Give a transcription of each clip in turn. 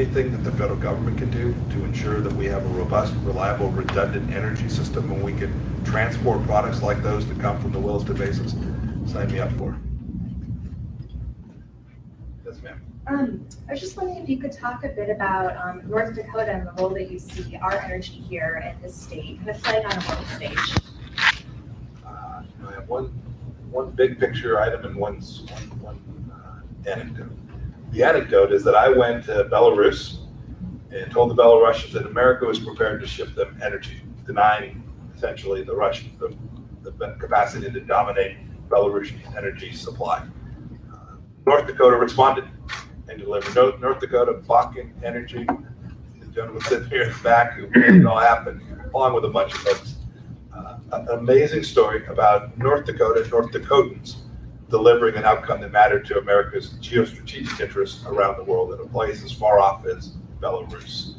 anything that the federal government can do to ensure that we have a robust, reliable, redundant energy system and we can transport products like those that come from the Williston Basins, sign me up for it. Yes, ma'am. I was just wondering if you could talk a bit about North Dakota and the role that you see our energy here in this state kind of playing on a world stage. I have one big picture item and one anecdote. The anecdote is that I went to Belarus and told the Belarusians that America was prepared to ship them energy, denying essentially the Russians the capacity to dominate Belarusian energy supply. North Dakota responded and delivered. North Dakota, Bakken Energy, the gentleman sitting here in the back who made it all happen, along with a bunch of folks. An amazing story about North Dakota and North Dakotans delivering an outcome that mattered to America's geostrategic interests around the world in a place as far off as Belarus.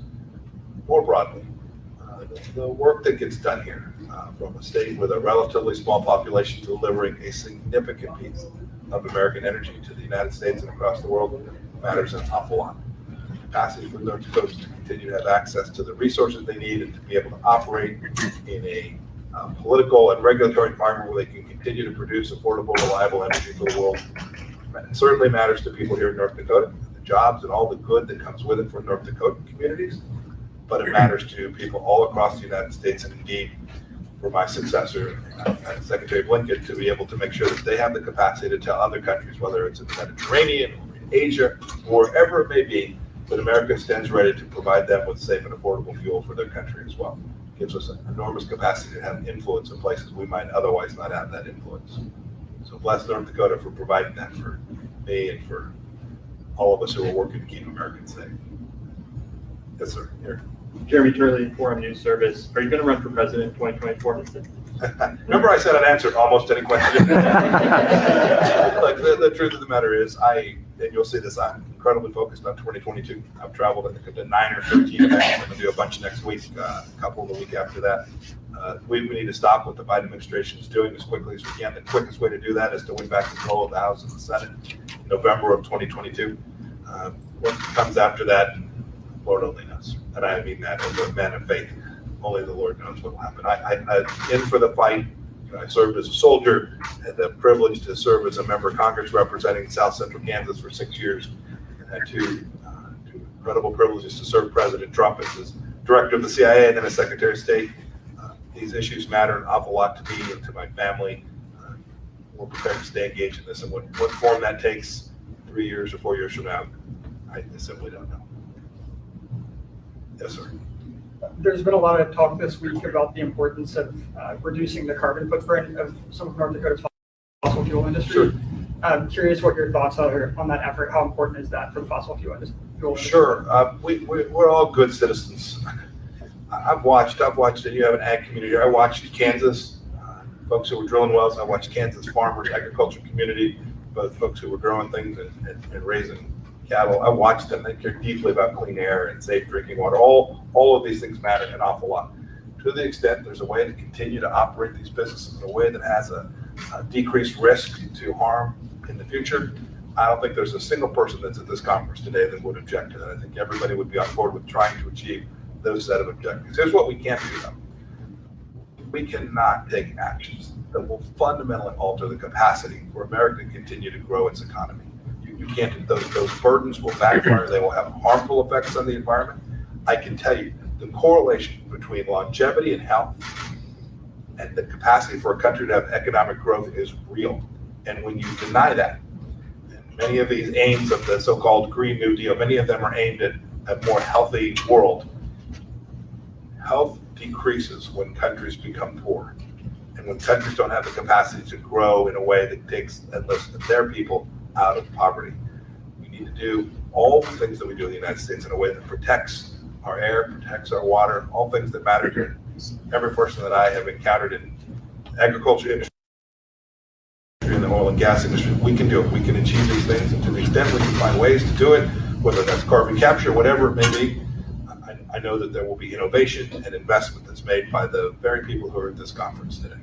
More broadly, the work that gets done here from a state with a relatively small population delivering a significant piece of American energy to the United States and across the world matters an awful lot. The capacity for North Dakotans to continue to have access to the resources they need and to be able to operate in a political and regulatory environment where they can continue to produce affordable, reliable energy for the world. It certainly matters to people here in North Dakota, the jobs and all the good that comes with it for North Dakotan communities, but it matters to people all across the United States, and indeed for my successor, Secretary Blinken, to be able to make sure that they have the capacity to tell other countries, whether it's in the Mediterranean or in Asia, or wherever it may be, that America stands ready to provide them with safe and affordable fuel for their country as well. Gives us an enormous capacity to have influence in places we might otherwise not have that influence. So bless North Dakota for providing that for me and for all of us who are working to keep Americans safe. Yes, sir. Here. Jeremy Turley, Forum News Service. Are you going to run for president in 2024? Remember I said I'd answer almost any question. Like the truth of the matter is, and you'll see this, I'm incredibly focused on 2022. I've traveled, I think, to 9 or 13 events. I'm going to do a bunch next week, a couple the week after that. We need to stop what the Biden administration is doing as quickly as we can. The quickest way to do that is to win back control of the House and the Senate in November of 2022. What comes after that, Lord only knows. And I mean that as a man of faith. Only the Lord knows what will happen. I'm in for the fight. I served as a soldier, had the privilege to serve as a member of Congress representing South Central Kansas for 6 years, and had two incredible privileges to serve President Trump as his director of the CIA and then as Secretary of State. These issues matter an awful lot to me and to my family. We're prepared to stay engaged in this, and what form that takes 3 years or 4 years from now, I simply don't know. Yes, sir. There's been a lot of talk this week about the importance of reducing the carbon footprint of some of North Dakota's fossil fuel industry. Sure. I'm curious what your thoughts are on that effort. How important is that for the fossil fuel industry? Sure. We're all good citizens. I've watched, and you have an ag community. I watched Kansas, folks who were drilling wells. I watched Kansas farmers, agriculture community, both folks who were growing things and raising cattle. I watched them. They care deeply about clean air and safe drinking water. All of these things matter an awful lot. To the extent there's a way to continue to operate these businesses in a way that has a decreased risk to harm in the future, I don't think there's a single person that's at this conference today that would object to that. I think everybody would be on board with trying to achieve those set of objectives. Here's what we can't do though. We cannot take actions that will fundamentally alter the capacity for America to continue to grow its economy. You can't, those burdens will backfire. They will have harmful effects on the environment. I can tell you the correlation between longevity and health and the capacity for a country to have economic growth is real. And when you deny that, and many of these aims of the so-called Green New Deal, many of them are aimed at a more healthy world. Health decreases when countries become poor. And when countries don't have the capacity to grow in a way that takes and lifts their people out of poverty. We need to do all the things that we do in the United States in a way that protects our air, protects our water, all things that matter to every person that I have encountered in the agriculture industry, in the oil and gas industry. We can do it. We can achieve these things, and to the extent we can find ways to do it, whether that's carbon capture, whatever it may be, I know that there will be innovation and investment that's made by the very people who are at this conference today.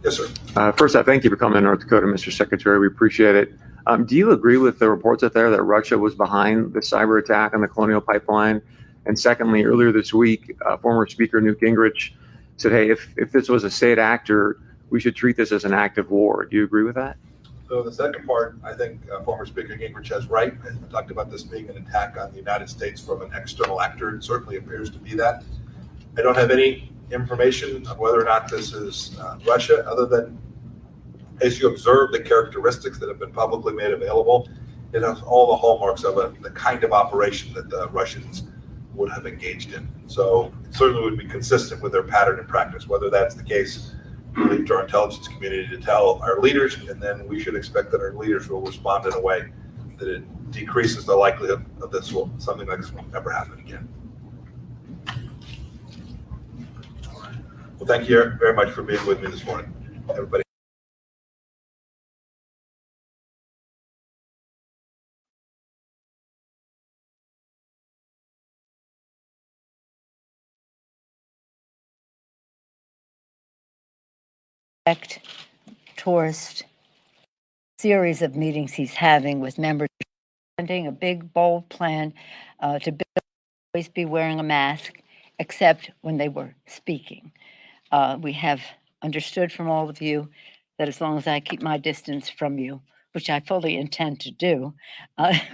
Yes, sir. First, I thank you for coming to North Dakota, Mr. Secretary. We appreciate it. Do you agree with the reports out there that Russia was behind the cyber attack on the Colonial Pipeline? And secondly, earlier this week, former Speaker Newt Gingrich said, hey, if this was a state actor, we should treat this as an act of war. Do you agree with that? So the second part, I think former Speaker Gingrich has right. I talked about this being an attack on the United States from an external actor. It certainly appears to be that. I don't have any information on whether or not this is Russia, other than as you observe the characteristics that have been publicly made available, it has all the hallmarks of the kind of operation that the Russians would have engaged in. So it certainly would be consistent with their pattern and practice. Whether that's the case, we leave to our intelligence community to tell our leaders, and then we should expect that our leaders will respond in a way that it decreases the likelihood of something like this will never happen again. Well, thank you very much for being with me this morning, everybody. Tourist series of meetings he's having with members, presenting a big, bold plan to always be wearing a mask, except when they were speaking. We have understood from all of you that as long as I keep my distance from you, which I fully intend to do, that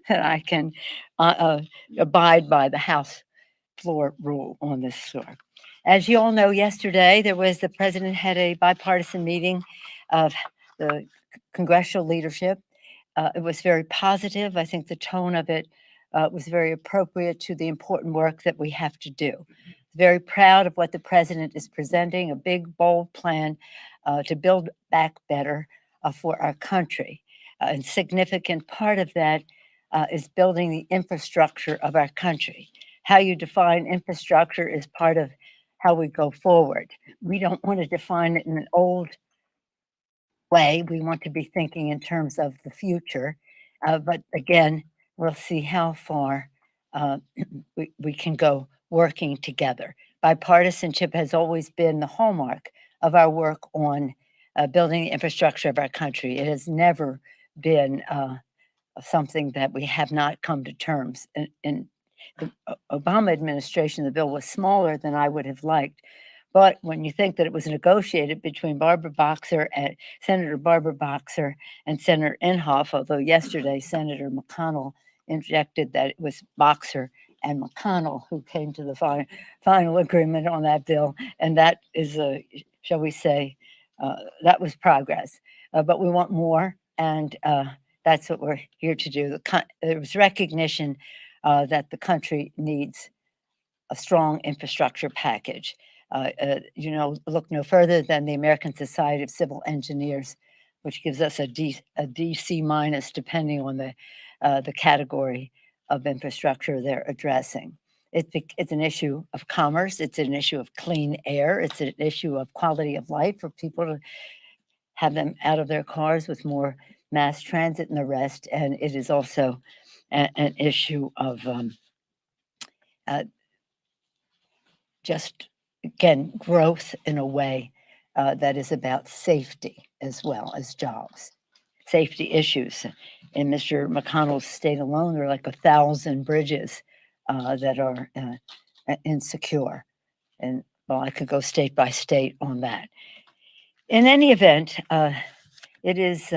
I can abide by the House floor rule on this score. As you all know, yesterday the president had a bipartisan meeting of the congressional leadership. It was very positive. I think the tone of it was very appropriate to the important work that we have to do. Very proud of what the president is presenting, a big, bold plan to build back better for our country. A significant part of that is building the infrastructure of our country. How you define infrastructure is part of how we go forward. We don't want to define it in an old way. We want to be thinking in terms of the future. But again, we'll see how far we can go working together. Bipartisanship has always been the hallmark of our work on building the infrastructure of our country. It has never been something that we have not come to terms. In the Obama administration, the bill was smaller than I would have liked. But when you think that it was negotiated between Senator Barbara Boxer and Senator Inhofe, although yesterday Senator McConnell interjected that it was Boxer and McConnell who came to the final agreement on that bill, and that is shall we say, that was progress. But we want more, and that's what we're here to do. There was recognition that the country needs a strong infrastructure package. Look no further than the American Society of Civil Engineers, which gives us a DC minus, depending on the category of infrastructure they're addressing. It's an issue of commerce. It's an issue of clean air. It's an issue of quality of life for people to have them out of their cars with more mass transit and the rest. And it is also an issue of just, again, growth in a way that is about safety as well as jobs. Safety issues. In Mr. McConnell's state alone, there are like 1,000 bridges that are insecure. And well, I could go state by state on that. In any event, it is,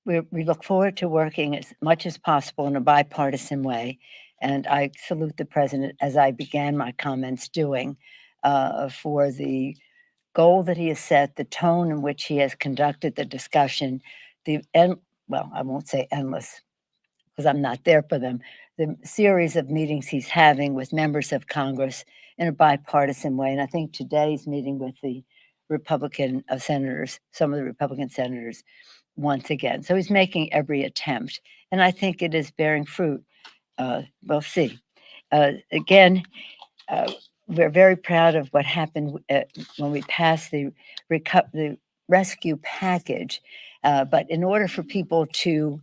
we look forward to working as much as possible in a bipartisan way. And I salute the president, as I began my comments doing, for the goal that he has set, the tone in which he has conducted the discussion, I won't say endless, because I'm not there for them, the series of meetings he's having with members of Congress in a bipartisan way. And I think today's meeting with the Republican senators, some of the Republican senators, once again. So he's making every attempt. And I think it is bearing fruit. We'll see. Again, we're very proud of what happened when we passed the rescue package. But in order for people to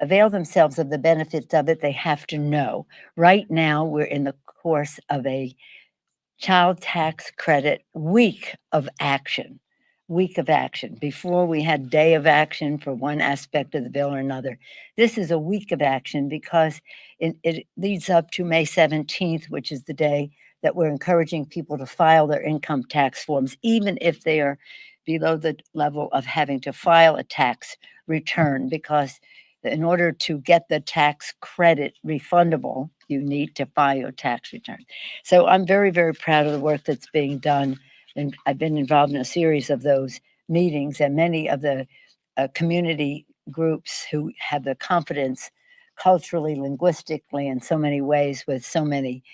avail themselves of the benefits of it, they have to know. Right now, we're in the course of a child tax credit week of action. week of action. Before we had day of action for one aspect of the bill or another. This is a week of action because it leads up to May 17th, which is the day that we're encouraging people to file their income tax forms, even if they are below the level of having to file a tax return, because in order to get the tax credit refundable, you need to file your tax return. So I'm very, very proud of the work that's being done. And I've been involved in a series of those meetings, and many of the community groups who have the confidence culturally, linguistically, in so many ways with so many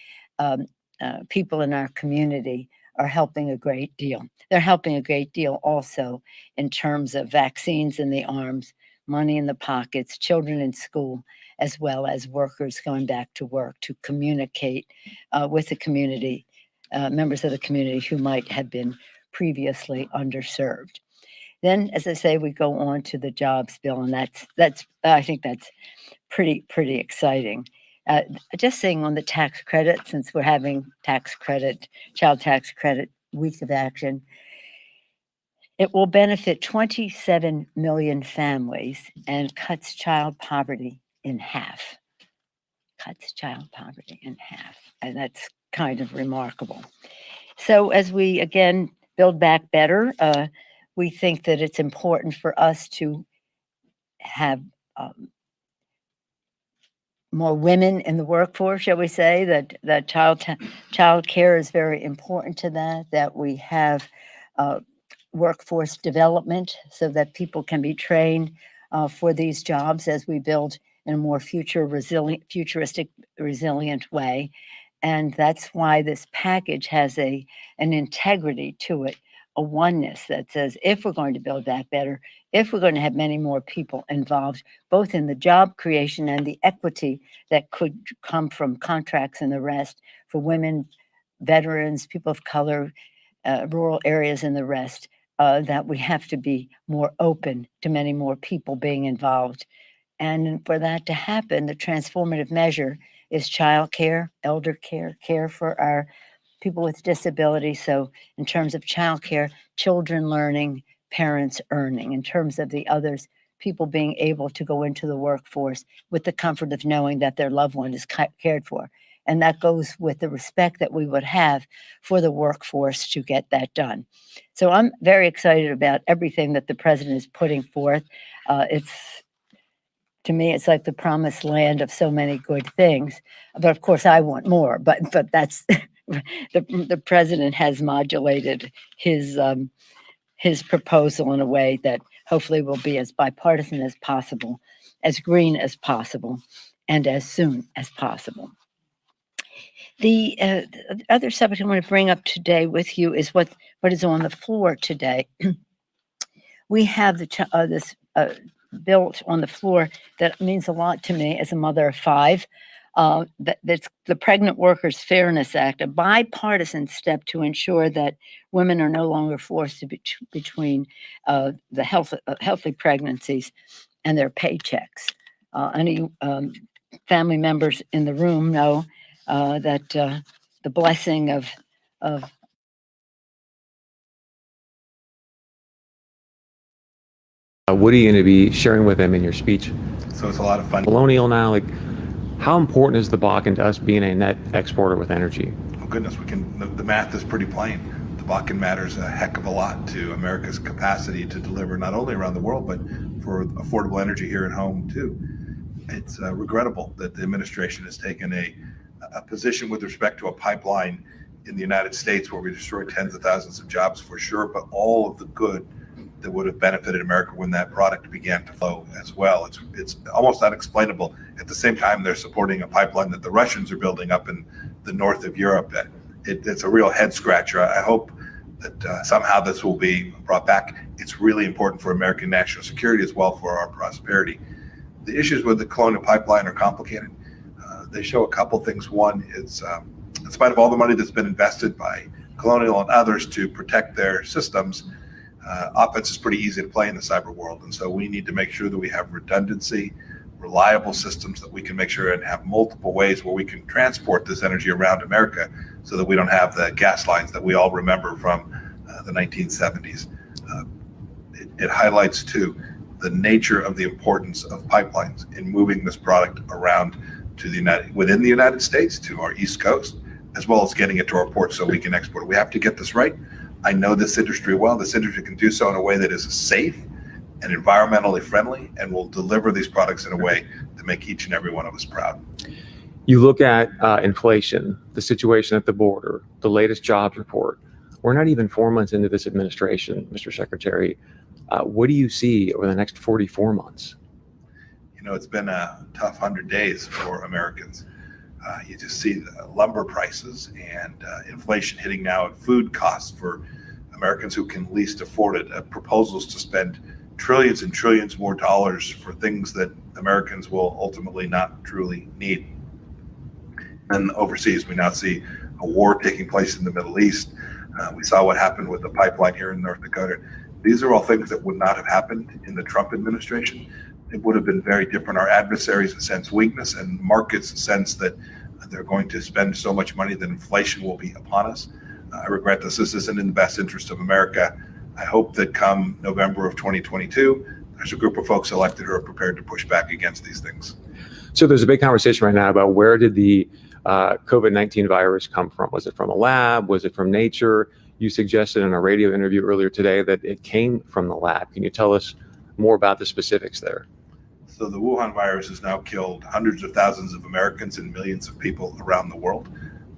people in our community are helping a great deal. They're helping a great deal also in terms of vaccines in the arms, money in the pockets, children in school, as well as workers going back to work to communicate with the community, members of the community who might have been previously underserved. Then, as I say, we go on to the jobs bill, and that's I think that's pretty exciting. Just saying on the tax credit, since we're having child tax credit week of action, it will benefit 27 million families and cuts child poverty in half. Cuts child poverty in half, and that's kind of remarkable. So as we again build back better, we think that it's important for us to have more women in the workforce, shall we say, that child care is very important to that we have workforce development so that people can be trained for these jobs as we build in a more futuristic, resilient way. And that's why this package has an integrity to it, a oneness that says if we're going to build back better, if we're going to have many more people involved, both in the job creation and the equity that could come from contracts and the rest for women, veterans, people of color, rural areas and the rest, that we have to be more open to many more people being involved. And for that to happen, the transformative measure is child care, elder care, care for our people with disabilities. So in terms of child care, children learning, parents earning. In terms of the others, people being able to go into the workforce with the comfort of knowing that their loved one is cared for. And that goes with the respect that we would have for the workforce to get that done. So I'm very excited about everything that the president is putting forth. To me, it's like the promised land of so many good things. But of course, I want more. But that's the president has modulated his proposal in a way that hopefully will be as bipartisan as possible, as green as possible, and as soon as possible. The other subject I want to bring up today with you is what is on the floor today. We have this bill on the floor that means a lot to me as a mother of five. That's the Pregnant Workers Fairness Act, a bipartisan step to ensure that women are no longer forced to be between the healthy pregnancies and their paychecks. Any family members in the room know that the blessing of What are you going to be sharing with them in your speech? So it's a lot of fun. Colonial now, like, how important is the Bakken to us being a net exporter with energy? Oh goodness, the math is pretty plain. The Bakken matters a heck of a lot to America's capacity to deliver not only around the world, but for affordable energy here at home too. It's regrettable that the administration has taken a position with respect to a pipeline in the United States where we destroyed tens of thousands of jobs for sure, but all of the good that would have benefited America when that product began to flow as well. It's almost unexplainable. At the same time, they're supporting a pipeline that the Russians are building up in the north of Europe. It's a real head scratcher. I hope that somehow this will be brought back. It's really important for American national security as well for our prosperity. The issues with the Colonial Pipeline are complicated. They show a couple things. One is, in spite of all the money that's been invested by Colonial and others to protect their systems, offense is pretty easy to play in the cyber world. And so we need to make sure that we have redundancy, reliable systems that we can make sure and have multiple ways where we can transport this energy around America so that we don't have the gas lines that we all remember from the 1970s. It highlights too the nature of the importance of pipelines in moving this product around to within the United States to our East Coast, as well as getting it to our ports so we can export it. We have to get this right. I know this industry well. This industry can do so in a way that is safe and environmentally friendly, and will deliver these products in a way to make each and every one of us proud. You look at inflation, the situation at the border, the latest jobs report. We're not even 4 months into this administration, Mr. Secretary. What do you see over the next 44 months? You know, it's been a tough 100 days for Americans. You just see the lumber prices and inflation hitting now at food costs for Americans who can least afford it. Proposals to spend trillions and trillions more dollars for things that Americans will ultimately not truly need. And overseas, we now see a war taking place in the Middle East. We saw what happened with the pipeline here in North Dakota. These are all things that would not have happened in the Trump administration. It would have been very different. Our adversaries sense weakness, and markets sense that they're going to spend so much money that inflation will be upon us. I regret this. This isn't in the best interest of America. I hope that come November of 2022, there's a group of folks elected who are prepared to push back against these things. So there's a big conversation right now about where did the COVID-19 virus come from? Was it from a lab? Was it from nature? You suggested in a radio interview earlier today that it came from the lab. Can you tell us more about the specifics there? So the Wuhan virus has now killed hundreds of thousands of Americans and millions of people around the world.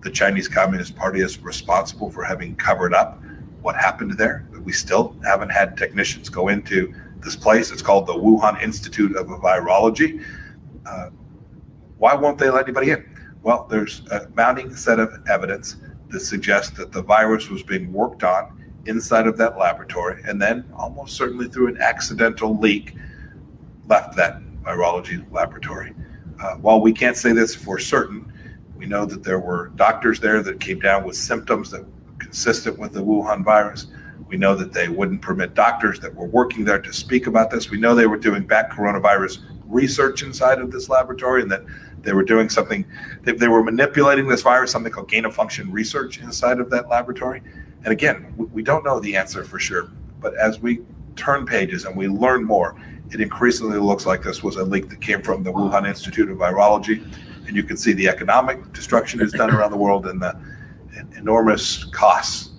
The Chinese Communist Party is responsible for having covered up what happened there. We still haven't had technicians go into this place. It's called the Wuhan Institute of Virology. Why won't they let anybody in? Well, there's a mounting set of evidence that suggests that the virus was being worked on inside of that laboratory, and then almost certainly through an accidental leak left that virology laboratory. While we can't say this for certain, we know that there were doctors there that came down with symptoms that were consistent with the Wuhan virus. We know that they wouldn't permit doctors that were working there to speak about this. We know they were doing bat coronavirus research inside of this laboratory, and that they were doing something, they were manipulating this virus, something called gain of function research inside of that laboratory. And again, we don't know the answer for sure, but as we turn pages and we learn more, it increasingly looks like this was a leak that came from the Wuhan Institute of Virology. And you can see the economic destruction it's done around the world, and the enormous costs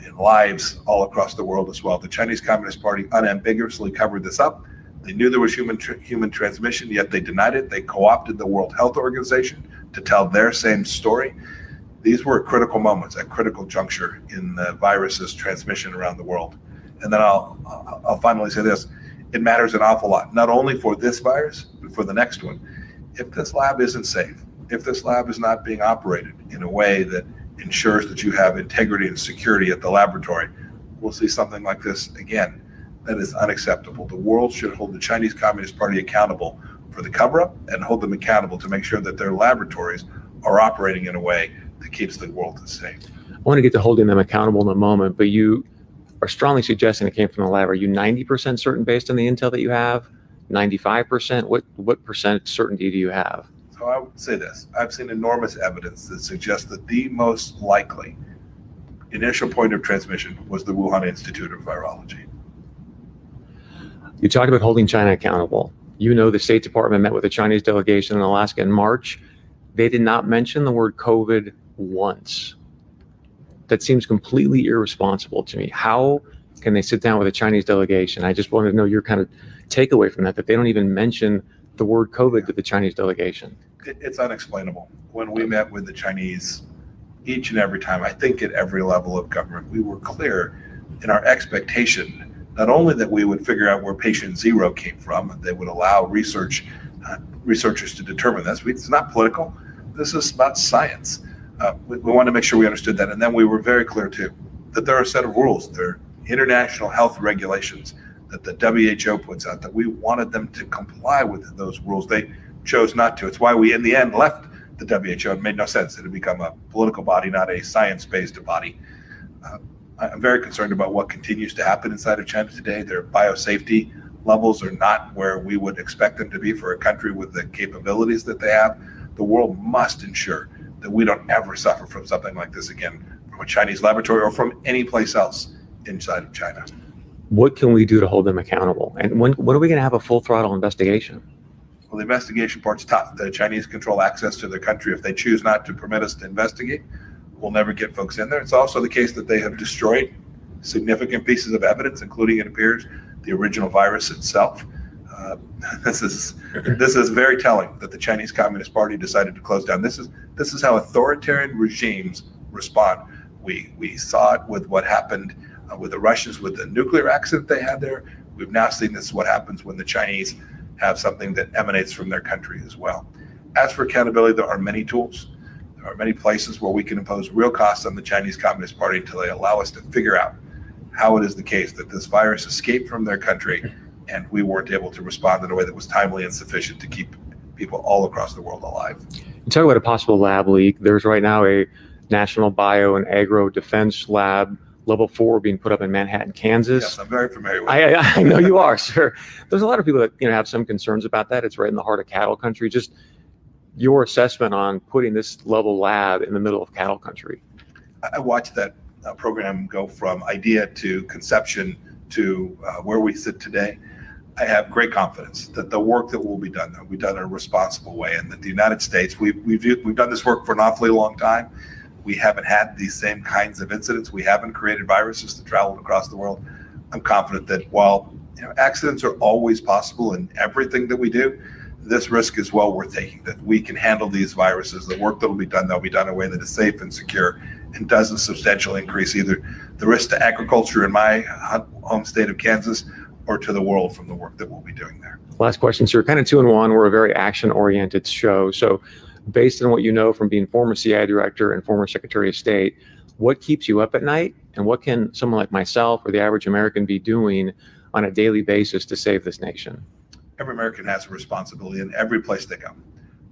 in lives all across the world as well. The Chinese Communist Party unambiguously covered this up. They knew there was human transmission, yet they denied it. They co-opted the World Health Organization to tell their same story. These were critical moments, a critical juncture in the virus's transmission around the world. And then I'll finally say this: it matters an awful lot, not only for this virus, but for the next one. If this lab isn't safe, if this lab is not being operated in a way that ensures that you have integrity and security at the laboratory, we'll see something like this again. That is unacceptable. The world should hold the Chinese Communist Party accountable for the cover-up, and hold them accountable to make sure that their laboratories are operating in a way that keeps the world safe. I want to get to holding them accountable in a moment, but you are strongly suggesting it came from the lab. Are you 90% certain based on the intel that you have? 95%? What percent certainty do you have? So I would say this: I've seen enormous evidence that suggests that the most likely initial point of transmission was the Wuhan Institute of Virology. You talked about holding China accountable. You know, the State Department met with the Chinese delegation in Alaska in March. They did not mention the word COVID once. That seems completely irresponsible to me. How can they sit down with a Chinese delegation? I just wanted to know your kind of takeaway from that they don't even mention the word COVID to the Chinese delegation. It's unexplainable. When we met with the Chinese, each and every time, I think at every level of government, we were clear in our expectation not only that we would figure out where patient zero came from, and they would allow researchers to determine this. It's not political. This is about science. We want to make sure we understood that. And then we were very clear, too, that there are a set of rules. There are international health regulations that the WHO puts out, that we wanted them to comply with those rules. They chose not to. It's why we, in the end, left the WHO. It made no sense. It had become a political body, not a science-based body. I'm very concerned about what continues to happen inside of China today. Their biosafety levels are not where we would expect them to be for a country with the capabilities that they have. The world must ensure that we don't ever suffer from something like this again, from a Chinese laboratory or from any place else inside of China. What can we do to hold them accountable? And when are we going to have a full throttle investigation? Well, the investigation part's tough. The Chinese control access to their country. If they choose not to permit us to investigate, we'll never get folks in there. It's also the case that they have destroyed significant pieces of evidence, including, it appears, the original virus itself. This is very telling that the Chinese Communist Party decided to close down. This is how authoritarian regimes respond. We saw it with what happened with the Russians with the nuclear accident they had there. We've now seen this is what happens when the Chinese have something that emanates from their country as well. As for accountability, there are many tools. There are many places where we can impose real costs on the Chinese Communist Party until they allow us to figure out how it is the case that this virus escaped from their country and we weren't able to respond in a way that was timely and sufficient to keep people all across the world alive. You talk about a possible lab leak. There's right now a National Bio and Agro Defense Lab Level 4 being put up in Manhattan, Kansas. Yes, I'm very familiar with it. I know you are, sir. There's a lot of people that have some concerns about that. It's right in the heart of cattle country. Just your assessment on putting this level lab in the middle of cattle country. I watched that program go from idea to conception to where we sit today. I have great confidence that the work that will be done in a responsible way, and that the United States, we've done this work for an awfully long time. We haven't had these same kinds of incidents. We haven't created viruses that traveled across the world. I'm confident that while accidents are always possible in everything that we do, this risk is well worth taking, that we can handle these viruses. The work that will be done in a way that is safe and secure and doesn't substantially increase either the risk to agriculture in my home state of Kansas or to the world from the work that we'll be doing there. Last question, sir. Kind of 2 in 1. We're a very action-oriented show. So based on what you know from being former CIA director and former Secretary of State, what keeps you up at night? And what can someone like myself or the average American be doing on a daily basis to save this nation? Every American has a responsibility in every place they go,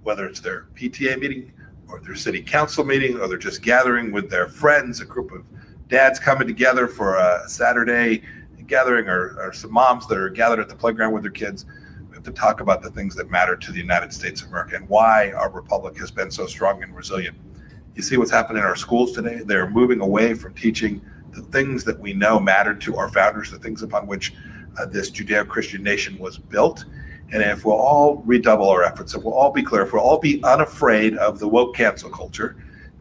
whether it's their PTA meeting or their city council meeting, or they're just gathering with their friends, a group of dads coming together for a Saturday gathering, or some moms that are gathered at the playground with their kids. We have to talk about the things that matter to the United States of America and why our republic has been so strong and resilient. You see what's happening in our schools today. They're moving away from teaching the things that we know mattered to our founders, the things upon which this Judeo-Christian nation was built. And if we'll all redouble our efforts, if we'll all be clear, if we'll all be unafraid of the woke cancel culture,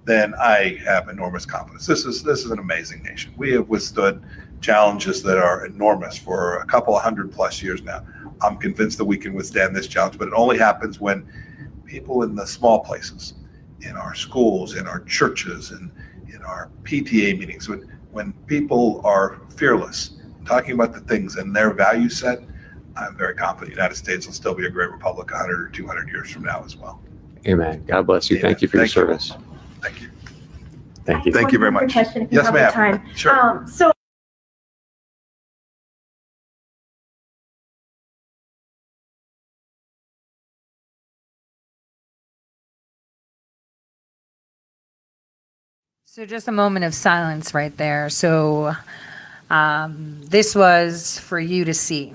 then I have enormous confidence. This is an amazing nation. We have withstood challenges that are enormous for a couple of 100+ years now. I'm convinced that we can withstand this challenge, but it only happens when people in the small places, in our schools, in our churches, and in our PTA meetings, when people are fearless, talking about the things and their value set, I'm very confident the United States will still be a great republic 100 or 200 years from now as well. Amen. God bless you. Amen. Thank you for your Thank you. service. Thank you. Thank you. Thank you very One much. question, if you Yes, have the ma'am. time. Sure. So just a moment of silence right there. So this was for you to see.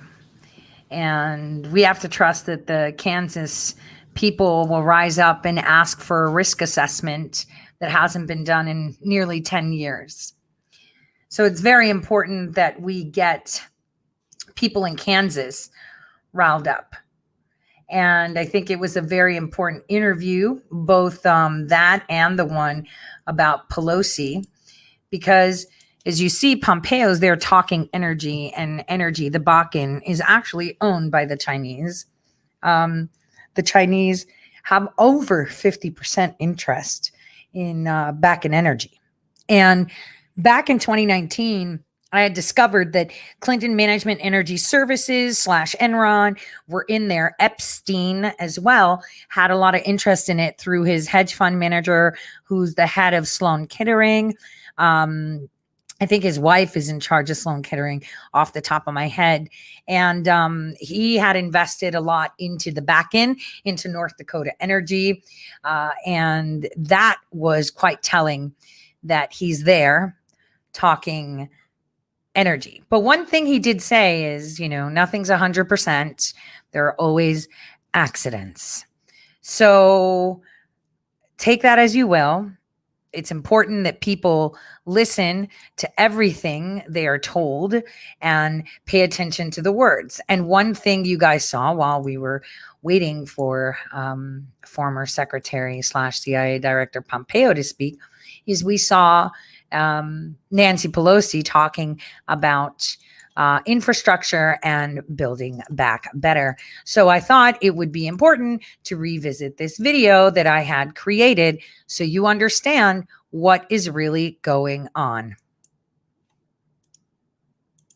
And we have to trust that the Kansas people will rise up and ask for a risk assessment that hasn't been done in nearly 10 years. So it's very important that we get people in Kansas riled up. And I think it was a very important interview, both that and the one about Pelosi, because as you see, Pompeo's there talking energy, and energy, the Bakken, is actually owned by the Chinese. The Chinese have over 50% interest in Bakken energy. And back in 2019, I had discovered that Clinton Management Energy Services / Enron were in there. Epstein as well had a lot of interest in it through his hedge fund manager, who's the head of Sloan Kettering. I think his wife is in charge of Sloan Kettering off the top of my head. And he had invested a lot into the back end, into North Dakota Energy. And that was quite telling that he's there talking energy. But one thing he did say is, nothing's 100%. There are always accidents. So take that as you will. It's important that people listen to everything they are told and pay attention to the words. And one thing you guys saw while we were waiting for former Secretary / CIA Director Pompeo to speak is we saw Nancy Pelosi talking about infrastructure and building back better. So I thought it would be important to revisit this video that I had created so you understand what is really going on.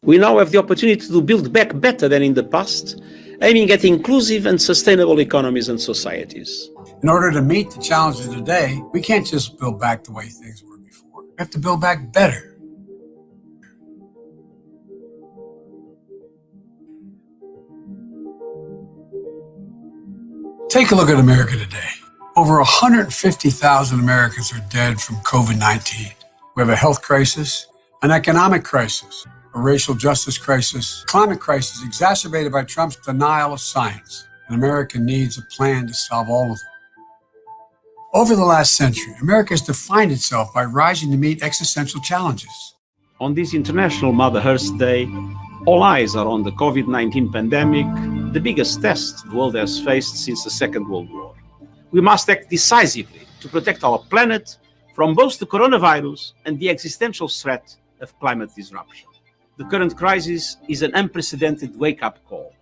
We now have the opportunity to build back better than in the past, aiming at inclusive and sustainable economies and societies. In order to meet the challenges of today, we can't just build back the way things were before. We have to build back better. Take a look at America today. Over 150,000 Americans are dead from COVID-19. We have a health crisis, an economic crisis, a racial justice crisis, climate crisis exacerbated by Trump's denial of science. And America needs a plan to solve all of them. Over the last century, America has defined itself by rising to meet existential challenges. On this International Mother Earth Day, all eyes are on the COVID-19 pandemic, the biggest test the world has faced since the Second World War. We must act decisively to protect our planet from both the coronavirus and the existential threat of climate disruption. The current crisis is an unprecedented wake-up call.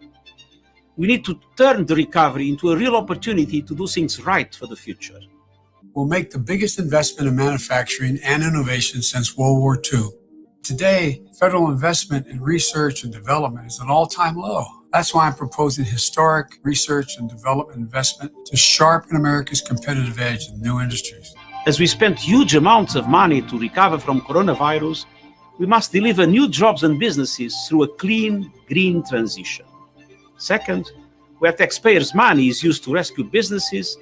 We need to turn the recovery into a real opportunity to do things right for the future. We'll make the biggest investment in manufacturing and innovation since World War II. Today, federal investment in research and development is at an all-time low. That's why I'm proposing historic research and development investment to sharpen America's competitive edge in new industries. As we spent huge amounts of money to recover from coronavirus, we must deliver new jobs and businesses through a clean, green transition. Second, where taxpayers' money is used to rescue businesses,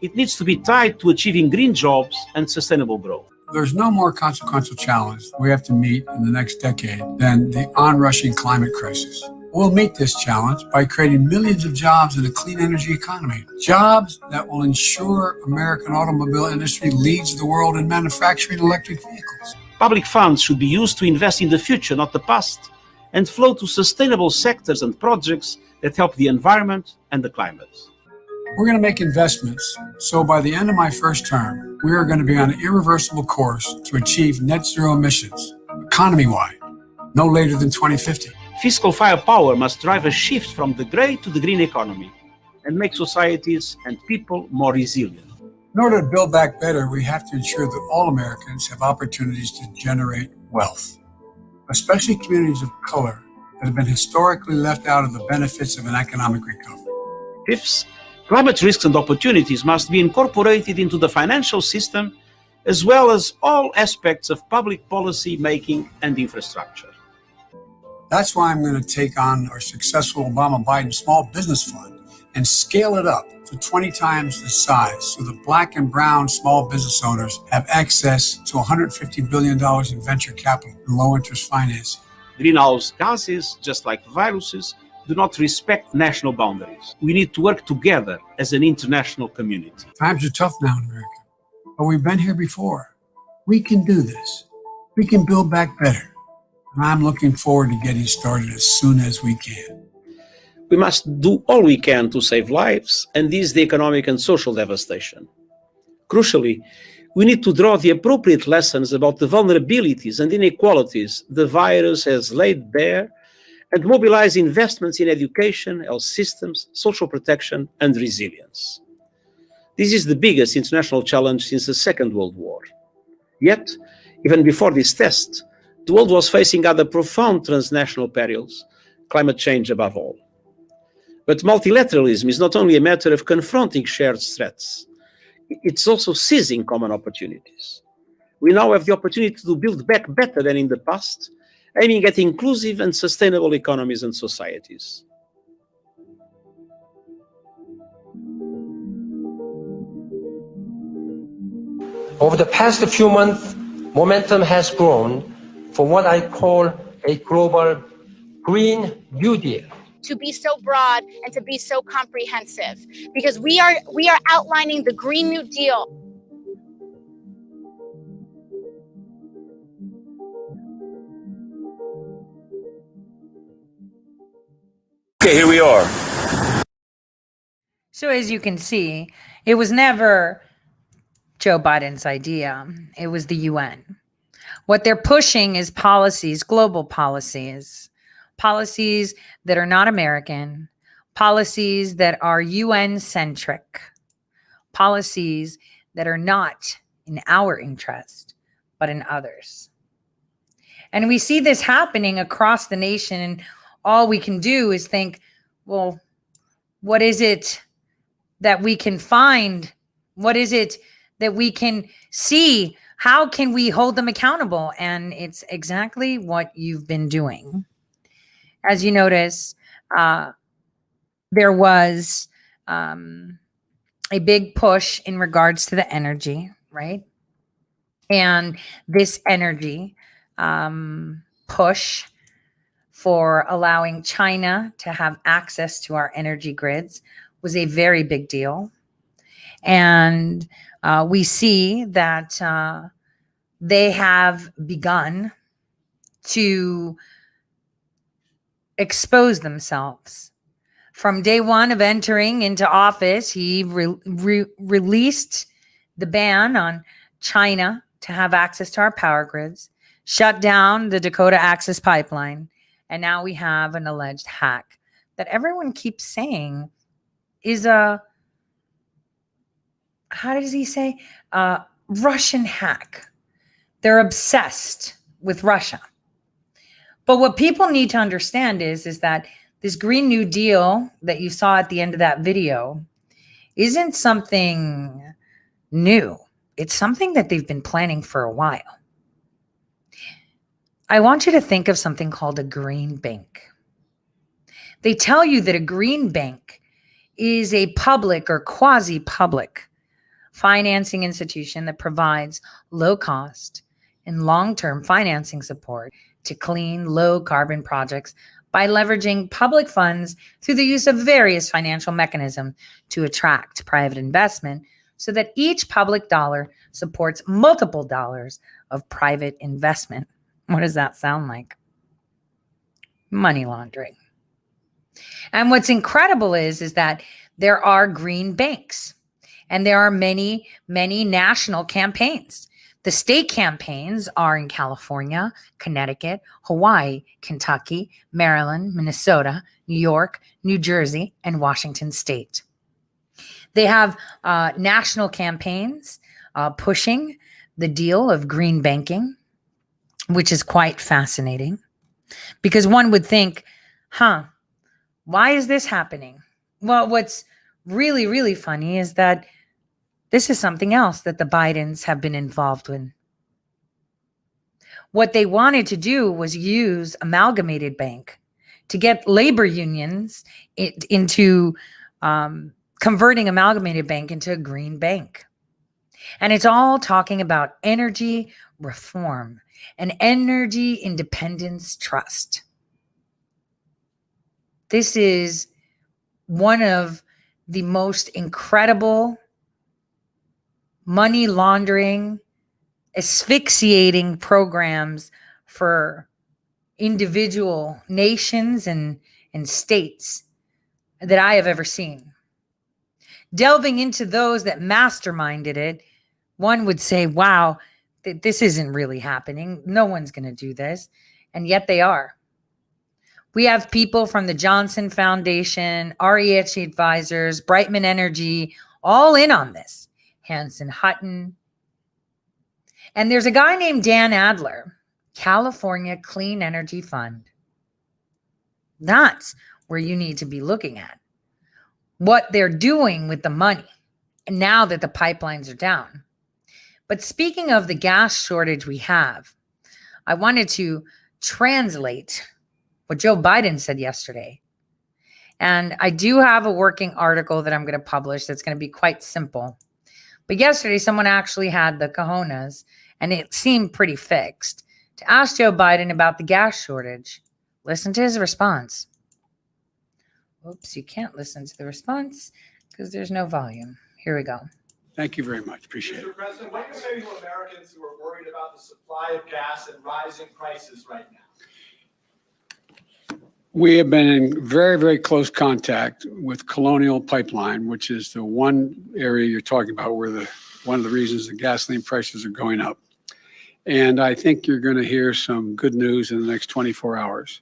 it needs to be tied to achieving green jobs and sustainable growth. There's no more consequential challenge we have to meet in the next decade than the onrushing climate crisis. We'll meet this challenge by creating millions of jobs in a clean energy economy. Jobs that will ensure American automobile industry leads the world in manufacturing electric vehicles. Public funds should be used to invest in the future, not the past, and flow to sustainable sectors and projects that help the environment and the climate. We're going to make investments, so by the end of my first term, we are going to be on an irreversible course to achieve net zero emissions, economy-wide, no later than 2050. Fiscal firepower must drive a shift from the grey to the green economy and make societies and people more resilient. In order to build back better, we have to ensure that all Americans have opportunities to generate wealth, especially communities of color that have been historically left out of the benefits of an economic recovery. Fifth, climate risks and opportunities must be incorporated into the financial system, as well as all aspects of public policy making and infrastructure. That's why I'm going to take on our successful Obama-Biden Small Business Fund and scale it up to 20 times the size so that Black and brown small business owners have access to $150 billion in venture capital and low-interest financing. Greenhouse gases, just like viruses, do not respect national boundaries. We need to work together as an international community. Times are tough now in America, but we've been here before. We can do this. We can build back better. And I'm looking forward to getting started as soon as we can. We must do all we can to save lives and ease the economic and social devastation. Crucially, we need to draw the appropriate lessons about the vulnerabilities and inequalities the virus has laid bare and mobilize investments in education, health systems, social protection, and resilience. This is the biggest international challenge since the Second World War. Yet, even before this test, the world was facing other profound transnational perils, climate change above all. But multilateralism is not only a matter of confronting shared threats, it's also seizing common opportunities. We now have the opportunity to build back better than in the past, aiming at inclusive and sustainable economies and societies. Over the past few months, momentum has grown for what I call a global Green New Deal. To be so broad and to be so comprehensive, because we are outlining the Green New Deal. Okay, here we are. So as you can see, it was never Joe Biden's idea. It was the UN. What they're pushing is policies, global policies, policies that are not American, policies that are UN centric, policies that are not in our interest, but in others. And we see this happening across the nation. And all we can do is think, well, what is it that we can find? What is it that we can see? How can we hold them accountable? And it's exactly what you've been doing. As you notice, there was a big push in regards to the energy, right? And this energy push for allowing China to have access to our energy grids was a very big deal. And we see that they have begun to expose themselves. From day one of entering into office, he released the ban on China to have access to our power grids, shut down the Dakota Access Pipeline, and now we have an alleged hack that everyone keeps saying is a, how does he say? Russian hack. They're obsessed with Russia. But what people need to understand is that this Green New Deal that you saw at the end of that video isn't something new. It's something that they've been planning for a while. I want you to think of something called a green bank. They tell you that a green bank is a public or quasi-public financing institution that provides low-cost and long-term financing support to clean, low-carbon projects by leveraging public funds through the use of various financial mechanisms to attract private investment so that each public dollar supports multiple dollars of private investment. What does that sound like? Money laundering. And what's incredible is that there are green banks and there are many, many national campaigns. The state campaigns are in California, Connecticut, Hawaii, Kentucky, Maryland, Minnesota, New York, New Jersey, and Washington State. They have national campaigns pushing the deal of green banking, which is quite fascinating because one would think, why is this happening? Well, what's really, really funny is that this is something else that the Bidens have been involved with. What they wanted to do was use Amalgamated Bank to get labor unions into converting Amalgamated Bank into a green bank. And it's all talking about energy reform and energy independence trust. This is one of the most incredible money laundering, asphyxiating programs for individual nations and states that I have ever seen. Delving into those that masterminded it, one would say, wow, this isn't really happening. No one's going to do this. And yet they are. We have people from the Johnson Foundation, REH Advisors, Brightman Energy, all in on this. Hanson Hutton. And there's a guy named Dan Adler, California Clean Energy Fund. That's where you need to be looking at what they're doing with the money now that the pipelines are down. But speaking of the gas shortage we have, I wanted to translate what Joe Biden said yesterday. And I do have a working article that I'm going to publish that's going to be quite simple. But yesterday, someone actually had the cojones, and it seemed pretty fixed, to ask Joe Biden about the gas shortage. Listen to his response. Oops, you can't listen to the response because there's no volume. Here we go. Thank you very much. Appreciate it. Mr. President, what do you say to Americans who are worried about the supply of gas and rising prices right now? We have been in very, very close contact with Colonial Pipeline, which is the one area you're talking about where one of the reasons the gasoline prices are going up. And I think you're going to hear some good news in the next 24 hours.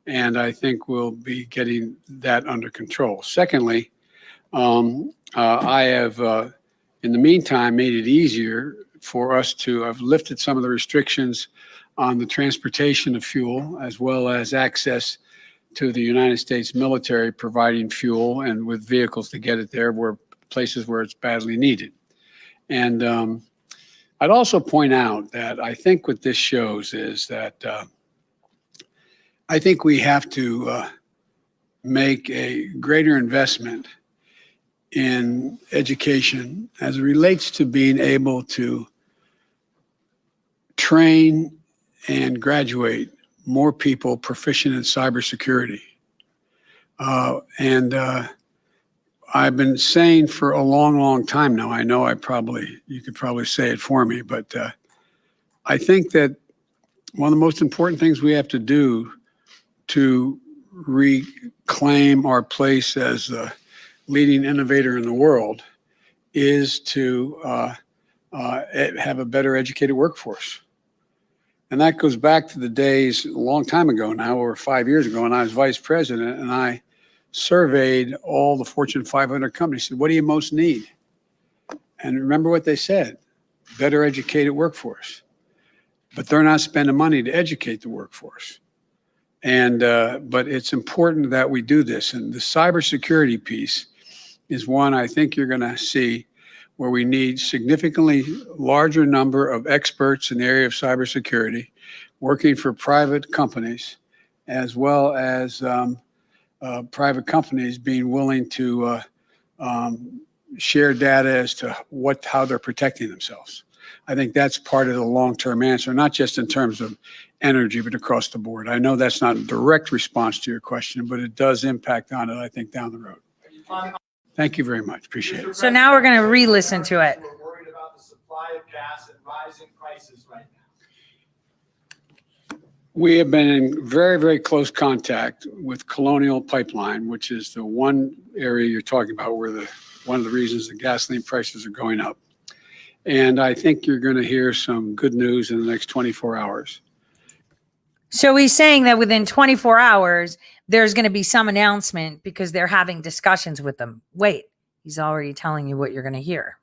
And I think we'll be getting that under control. Secondly, I have, in the meantime, made it easier for us to have lifted some of the restrictions on the transportation of fuel, as well as access to the United States military providing fuel and with vehicles to get it there where places where it's badly needed. And I'd also point out that I think what this shows is that I think we have to make a greater investment in education as it relates to being able to train and graduate more people proficient in cybersecurity. And I've been saying for a long, long time now, I know you could probably say it for me, but I think that one of the most important things we have to do to reclaim our place as the leading innovator in the world is to have a better educated workforce. And that goes back to the days a long time ago now, or 5 years ago, when I was vice president and I surveyed all the Fortune 500 companies, said, what do you most need? And remember what they said, better educated workforce. But they're not spending money to educate the workforce. And but it's important that we do this. And the cybersecurity piece is one I think you're going to see where we need significantly larger number of experts in the area of cybersecurity working for private companies, as well as private companies being willing to share data as to how they're protecting themselves. I think that's part of the long-term answer, not just in terms of energy, but across the board. I know that's not a direct response to your question, but it does impact on it, I think, down the road. Thank you very much. Appreciate it. So now we're going to re-listen to it. We're worried about the supply of gas and rising prices right now. We have been in very, very close contact with Colonial Pipeline, which is the one area you're talking about where one of the reasons the gasoline prices are going up. And I think you're going to hear some good news in the next 24 hours. So he's saying that within 24 hours, there's going to be some announcement because they're having discussions with them. Wait, he's already telling you what you're going to hear.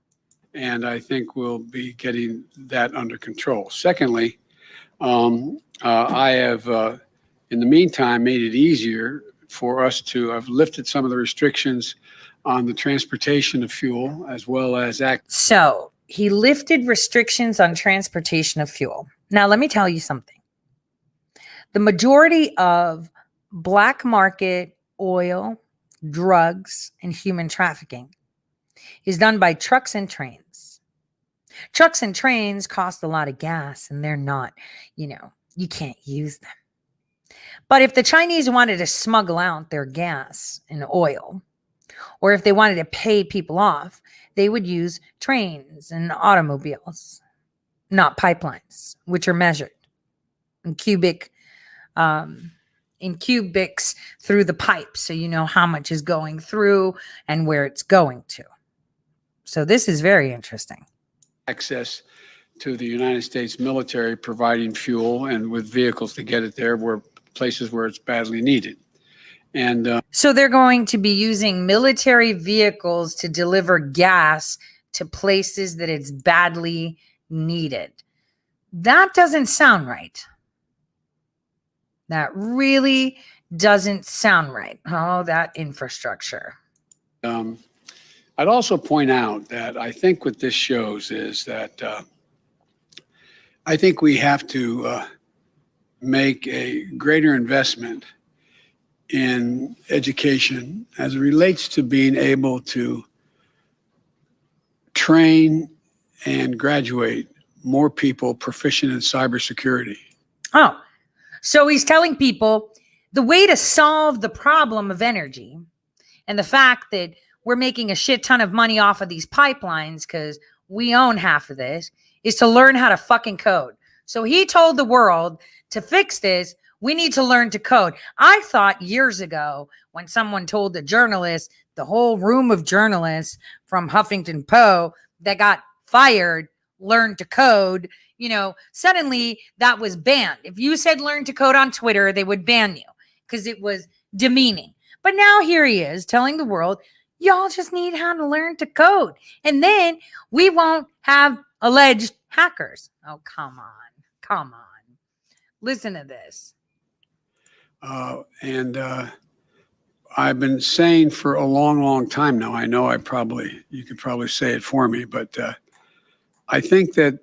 And I think we'll be getting that under control. Secondly, I have, in the meantime, made it easier for us to have lifted some of the restrictions on the transportation of fuel, as well as So he lifted restrictions on transportation of fuel. Now, let me tell you something. The majority of black market oil, drugs, and human trafficking is done by trucks and trains. Trucks and trains cost a lot of gas, and they're not, you can't use them. But if the Chinese wanted to smuggle out their gas and oil, or if they wanted to pay people off, they would use trains and automobiles, not pipelines, which are measured in cubics through the pipe, so you know how much is going through and where it's going to. So this is very interesting. access to the United States military providing fuel and with vehicles to get it there where places where it's badly needed. And so they're going to be using military vehicles to deliver gas to places that it's badly needed. That doesn't sound right. That really doesn't sound right. Oh, that infrastructure. I'd also point out that I think what this shows is that I think we have to make a greater investment in education as it relates to being able to train and graduate more people proficient in cybersecurity. Oh, so he's telling people the way to solve the problem of energy and the fact that we're making a shit ton of money off of these pipelines because we own half of this is to learn how to fucking code. So he told the world to fix this, We need to learn to code. I thought years ago when someone told the journalist, the whole room of journalists from Huffington Post that got fired, learned to code, suddenly that was banned. If you said learn to code on Twitter, they would ban you because it was demeaning. But now here he is telling the world, y'all just need how to learn to code. And then we won't have alleged hackers. Oh, come on. Come on. Listen to this. And I've been saying for a long, long time now, I know you could probably say it for me, but I think that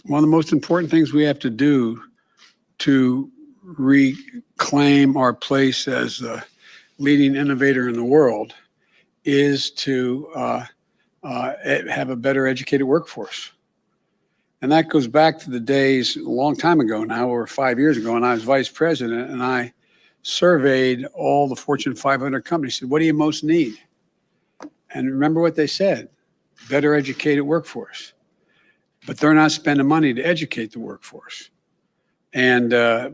one of the most important things we have to do to reclaim our place as the leading innovator in the world is to have a better educated workforce. And that goes back to the days a long time ago now, or 5 years ago, when I was vice president and I surveyed all the Fortune 500 companies, said, what do you most need? And remember what they said, better educated workforce. But they're not spending money to educate the workforce. And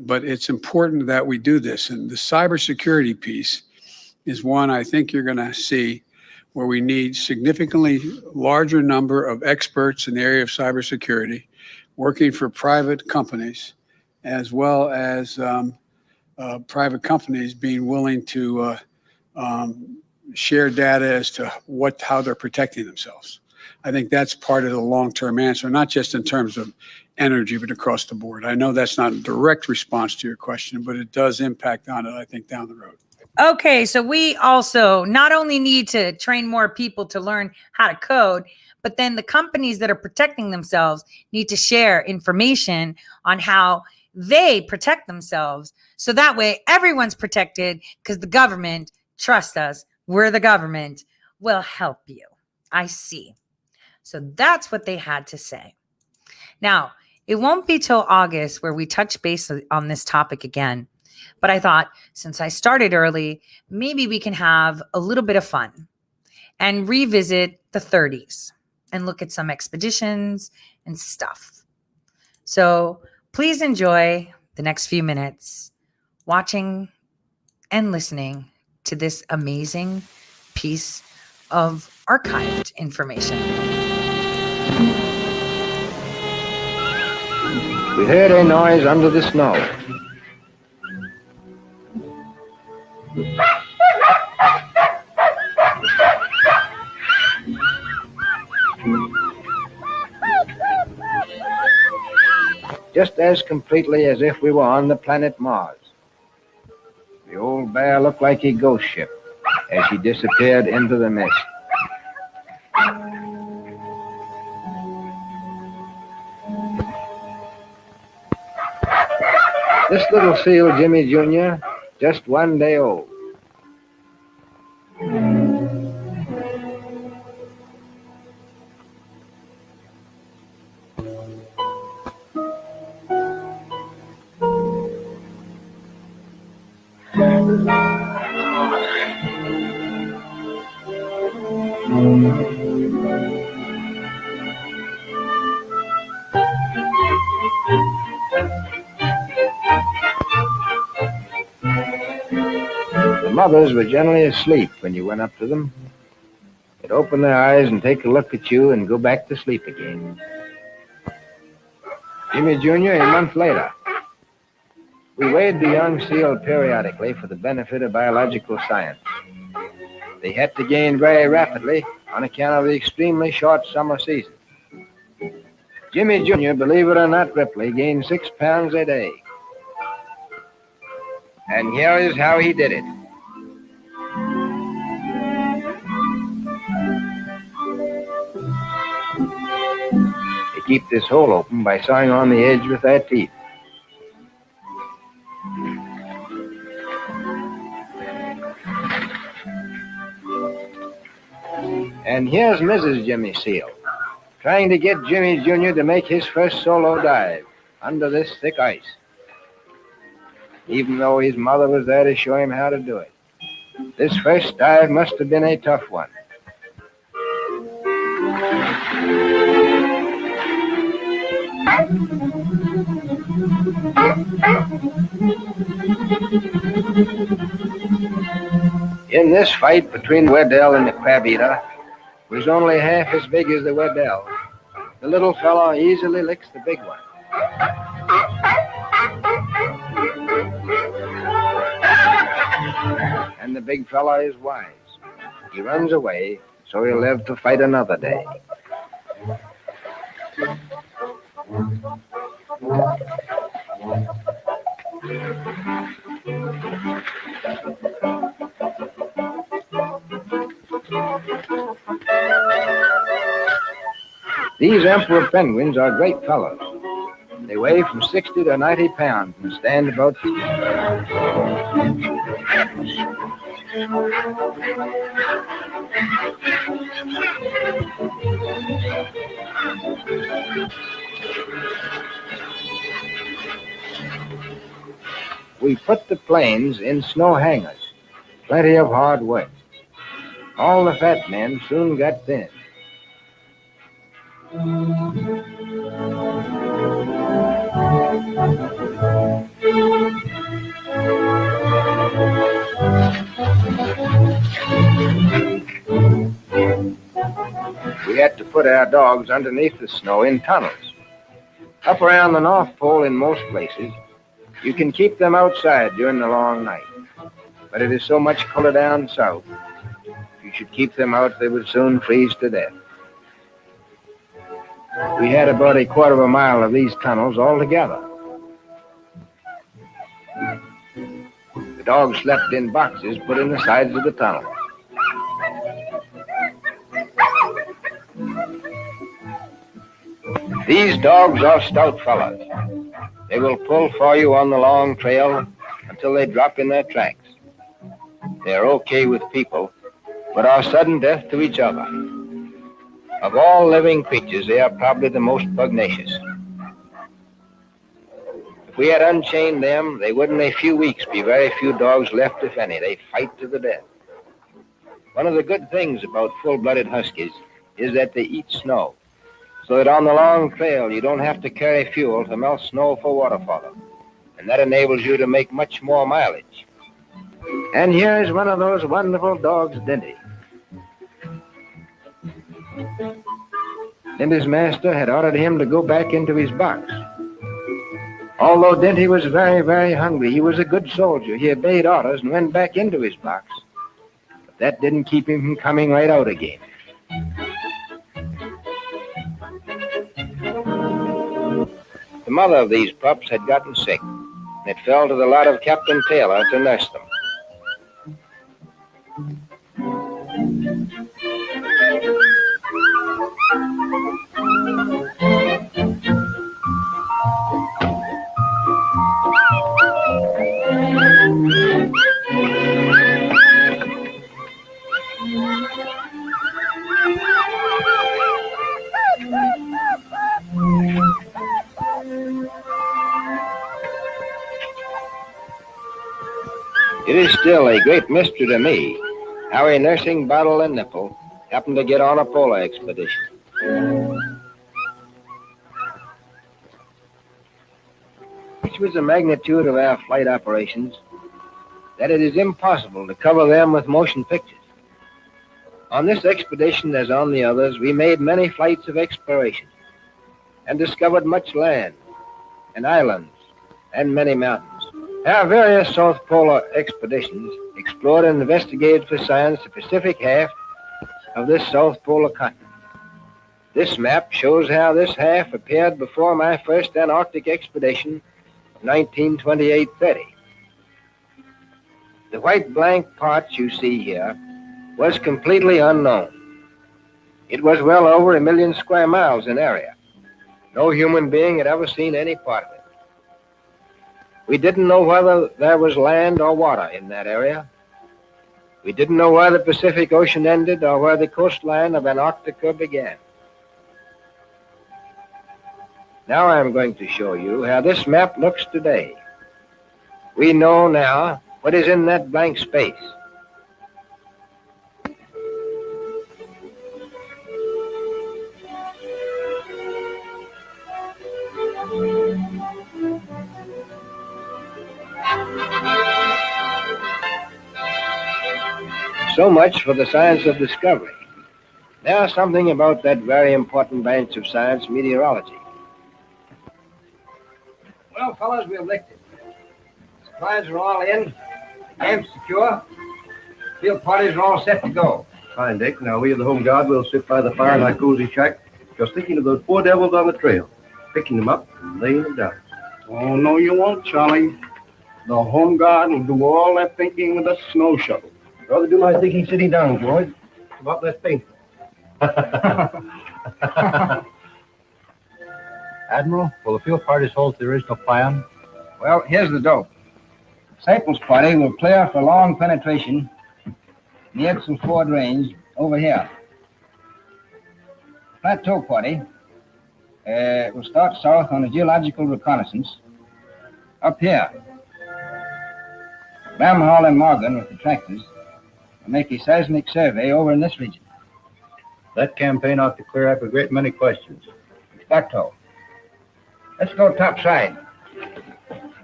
but it's important that we do this. And the cybersecurity piece is one I think you're going to see where we need significantly larger number of experts in the area of cybersecurity working for private companies, as well as private companies being willing to share data as to how they're protecting themselves. I think that's part of the long-term answer, not just in terms of energy, but across the board. I know that's not a direct response to your question, but it does impact on it, I think, down the road. Okay, so we also not only need to train more people to learn how to code, but then the companies that are protecting themselves need to share information on how they protect themselves. So that way everyone's protected because the government, trust us, we're the government, will help you. I see. So that's what they had to say. Now, it won't be till August where we touch base on this topic again. But I thought, since I started early, maybe we can have a little bit of fun and revisit the 30s and look at some expeditions and stuff. So please enjoy the next few minutes watching and listening to this amazing piece of archived information. We heard a noise under the snow. Just as completely as if we were on the planet Mars. The old bear looked like a ghost ship as he disappeared into the mist. This little seal, Jimmy Jr., just 1 day old. The mothers were generally asleep when you went up to them. They'd open their eyes and take a look at you and go back to sleep again. Jimmy Jr., a month later. We weighed the young seal periodically for the benefit of biological science. They had to gain very rapidly on account of the extremely short summer season. Jimmy Jr., believe it or not, Ripley, gained 6 pounds a day. And here is how he did it. They keep this hole open by sawing on the edge with their teeth. And here's Mrs. Jimmy Seal, trying to get Jimmy Jr. to make his first solo dive under this thick ice, even though his mother was there to show him how to do it. This first dive must have been a tough one. In this fight between the Weddell and the crab-eater, was only half as big as the Weddell. The little fellow easily licks the big one. And the big fellow is wise. He runs away, so he'll live to fight another day. These emperor penguins are great fellows. They weigh from 60 to 90 pounds and stand about We put the planes in snow hangars. Plenty of hard work. All the fat men soon got thin. We had to put our dogs underneath the snow in tunnels. Up around the North Pole in most places, you can keep them outside during the long night. But it is so much colder down south, if you should keep them out, they would soon freeze to death. We had about a quarter of a mile of these tunnels altogether. The dogs slept in boxes put in the sides of the tunnel. These dogs are stout fellows. They will pull for you on the long trail until they drop in their tracks. They are okay with people, but are sudden death to each other. Of all living creatures, they are probably the most pugnacious. If we had unchained them, they would in a few weeks be very few dogs left, if any. They fight to the death. One of the good things about full-blooded huskies is that they eat snow, so that on the long trail you don't have to carry fuel to melt snow for water for them. And that enables you to make much more mileage. And here is one of those wonderful dogs, Dinty. Dinty's master had ordered him to go back into his box. Although Dinty was very, very hungry, he was a good soldier. He obeyed orders and went back into his box. But that didn't keep him from coming right out again. The mother of these pups had gotten sick, and it fell to the lot of Captain Taylor to nurse them. It is still a great mystery to me how a nursing bottle and nipple happened to get on a polar expedition. Such was the magnitude of our flight operations that it is impossible to cover them with motion pictures. On this expedition, as on the others, we made many flights of exploration and discovered much land and islands and many mountains. Our various South Polar expeditions explored and investigated for science the Pacific half of this South Polar continent. This map shows how this half appeared before my first Antarctic expedition, 1928-30. The white blank part you see here was completely unknown. It was well over 1 million square miles in area. No human being had ever seen any part of it. We didn't know whether there was land or water in that area. We didn't know where the Pacific Ocean ended or where the coastline of Antarctica began. Now I'm going to show you how this map looks today. We know now what is in that blank space. So much for the science of discovery. There's something about that very important branch of science, meteorology. Well, fellas, we've licked it. Supplies are all in, camp's secure, field parties are all set to go. Fine, Dick. Now, we of the Home Guard will sit by the fire in our cozy shack, just thinking of those poor devils on the trail, picking them up and laying them down. Oh, no, you won't, Charlie. The Home Guard will do all that thinking with a snow shovel. I'd rather do my thinking sitting down, George. It's a lot less painful. Admiral, will the field parties hold to the original plan? Well, here's the dope. Staples' party will clear for long penetration the Etzel Ford Range over here. Plateau party will start south on a geological reconnaissance up here. Bramhall and Morgan with the tractors will make a seismic survey over in this region. That campaign ought to clear up a great many questions. Expecto. Let's go topside.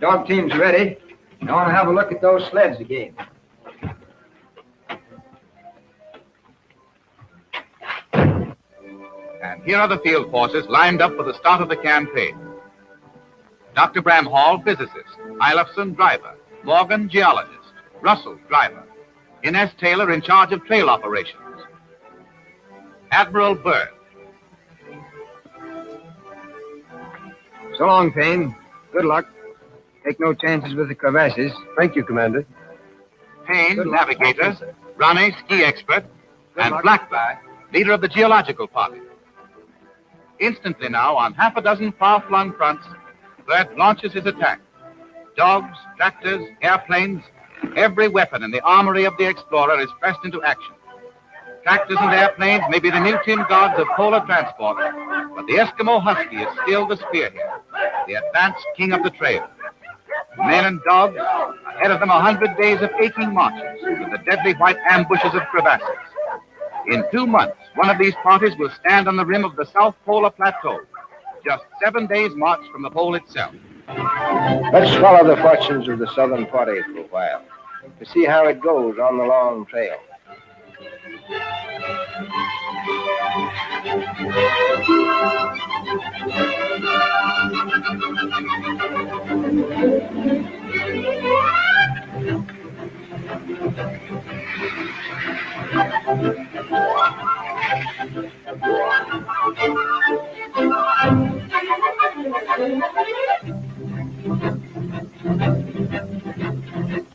Dog team's ready. I want to have a look at those sleds again. And here are the field forces lined up for the start of the campaign. Dr. Bramhall, physicist. Eilefson, driver. Morgan, geologist. Russell, driver. Inez Taylor, in charge of trail operations. Admiral Byrd. So long, Payne. Good luck. Take no chances with the crevasses. Thank you, Commander. Payne, navigator. Ronnie, ski expert. And Blackback, leader of the geological party. Instantly now, on half a dozen far-flung fronts, Byrd launches his attack. Dogs, tractors, airplanes, every weapon in the armory of the explorer is pressed into action. Tractors and airplanes may be the new tin gods of polar transport, but the Eskimo Husky is still the spear here, the advanced king of the trail. Men and dogs, ahead of them 100 days of aching marches with the deadly white ambushes of crevasses. In 2 months, one of these parties will stand on the rim of the South Polar Plateau, just 7 days' march from the pole itself. Let's follow the fortunes of the southern party for a while to see how it goes on the long trail.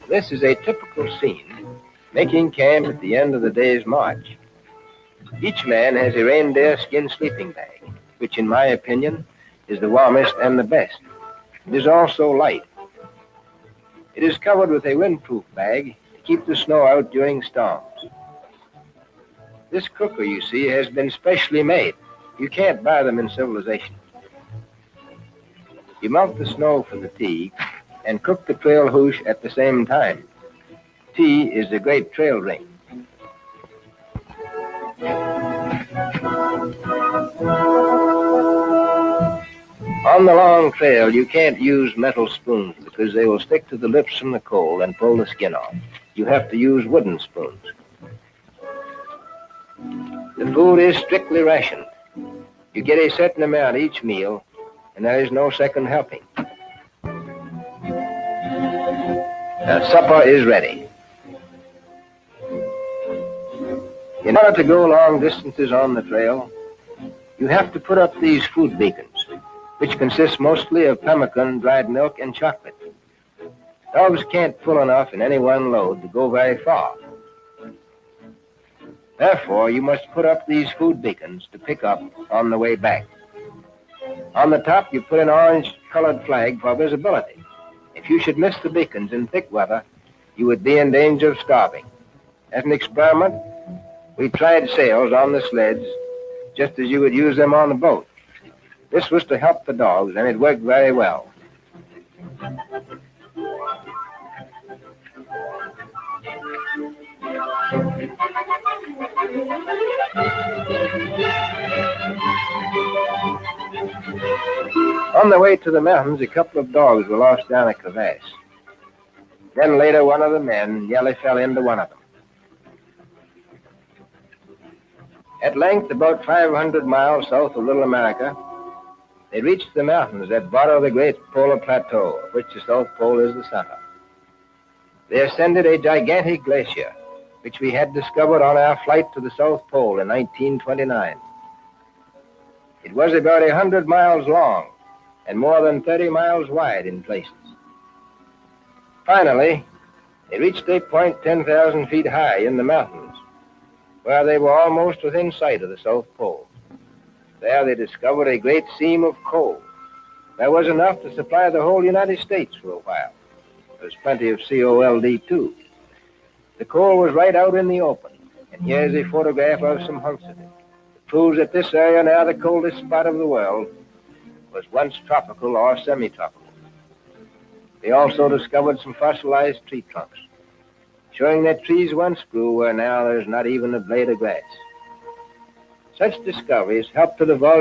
This is a typical scene, making camp at the end of the day's march. Each man has a reindeer skin sleeping bag, which in my opinion is the warmest and the best. It is also light. It is covered with a windproof bag to keep the snow out during storms. This cooker, you see, has been specially made. You can't buy them in civilization. You melt the snow for the tea and cook the trail hoosh at the same time. Tea is a great trail drink. On the long trail, you can't use metal spoons because they will stick to the lips from the cold and pull the skin off. You have to use wooden spoons. The food is strictly rationed. You get a certain amount each meal, and there is no second helping. Supper is ready. In order to go long distances on the trail, you have to put up these food beacons, which consist mostly of pemmican, dried milk, and chocolate. Dogs can't pull enough in any one load to go very far. Therefore, you must put up these food beacons to pick up on the way back. On the top, you put an orange-colored flag for visibility. If you should miss the beacons in thick weather, you would be in danger of starving. As an experiment, we tried sails on the sleds just as you would use them on the boat. This was to help the dogs, and it worked very well. On the way to the mountains, a couple of dogs were lost down a crevasse. Then later, one of the men nearly fell into one of them. At length, about 500 miles south of Little America, they reached the mountains that border the great polar plateau, of which the South Pole is the center. They ascended a gigantic glacier, which we had discovered on our flight to the South Pole in 1929. It was about 100 miles long and more than 30 miles wide in places. Finally, they reached a point 10,000 feet high in the mountains, where they were almost within sight of the South Pole. There they discovered a great seam of coal. There was enough to supply the whole United States for a while. There was plenty of cold, too. The coal was right out in the open, and here's a photograph of some hunks of it. It proves that this area, now the coldest spot of the world, was once tropical or semi-tropical. They also discovered some fossilized tree trunks, showing that trees once grew where now there's not even a blade of grass. Such discoveries help to divulge